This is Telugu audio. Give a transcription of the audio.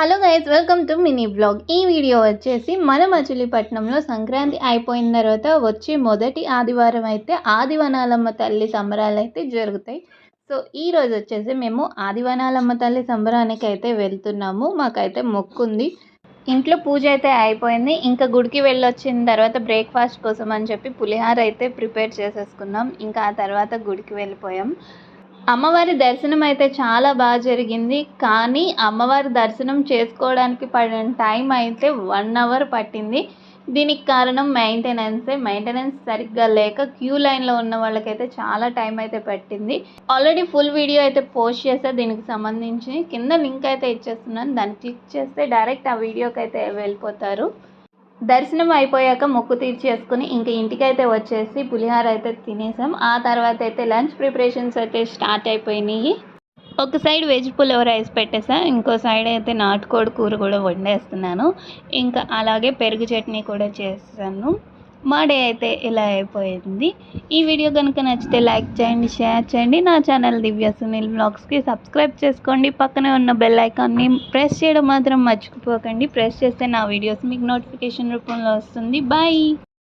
Hello guys, welcome to mini blog. ఈ వీడియో వచ్చేసి మన మచిలీపట్నంలో సంక్రాంతి అయిపోయిన తర్వాత వచ్చే మొదటి ఆదివారం అయితే ఆదివనాలమ్మ తల్లి సంబరాలు అయితే జరుగుతాయి. సో ఈ రోజు వచ్చేసి మేము ఆదివనాలమ్మ తల్లి సంబరానికి అయితే వెళ్తున్నాము. మాకైతే మొక్కుంది. ఇంట్లో పూజ అయితే అయిపోయింది. ఇంకా గుడికి వెళ్ళొచ్చిన తర్వాత బ్రేక్ఫాస్ట్ కోసం అని చెప్పి పులిహార అయితే ప్రిపేర్ చేసేసుకున్నాం. ఇంకా ఆ తర్వాత గుడికి వెళ్ళిపోయాం. అమ్మవారి దర్శనం అయితే చాలా బాగా జరిగింది. కానీ అమ్మవారి దర్శనం చేసుకోవడానికి పడిన టైం అయితే 1 అవర్ పట్టింది. దీనికి కారణం మెయింటెనెన్స్ సరిగ్గా లేక క్యూ లైన్లో ఉన్న వాళ్ళకైతే చాలా టైం అయితే పట్టింది. ఆల్రెడీ ఫుల్ వీడియో అయితే పోస్ట్ చేస్తే దీనికి సంబంధించి కింద లింక్ అయితే ఇచ్చేస్తున్నాను. దాన్ని క్లిక్ చేస్తే డైరెక్ట్ ఆ వీడియోకి అయితే వెళ్ళిపోతారు. దర్శనం అయిపోయాక మొక్కు తీర్చేసుకుని ఇంక ఇంటికైతే వచ్చేసి పులిహార అయితే తినేసాం. ఆ తర్వాత అయితే లంచ్ ప్రిపరేషన్స్ అయితే స్టార్ట్ అయిపోయినాయి. ఒక సైడ్ వెజ్ పులావ్ రైస్ పెట్టేసా, ఇంకో సైడ్ అయితే నాటుకోడి కూర కూడా వండేస్తున్నాను. ఇంకా అలాగే పెరుగు చట్నీ కూడా చేస్తాను. మా డే అయితే ఇలా అయిపోయింది. ఈ వీడియో కనుక నచ్చితే లైక్ చేయండి, షేర్ చేయండి. నా ఛానల్ దివ్య సునీల్ బ్లాగ్స్కి సబ్స్క్రైబ్ చేసుకోండి. పక్కనే ఉన్న బెల్ ఐకాన్ని ప్రెస్ చేయడం మాత్రం మర్చిపోకండి. ప్రెస్ చేస్తే నా వీడియోస్ మీకు నోటిఫికేషన్ రూపంలో వస్తుంది. బాయ్.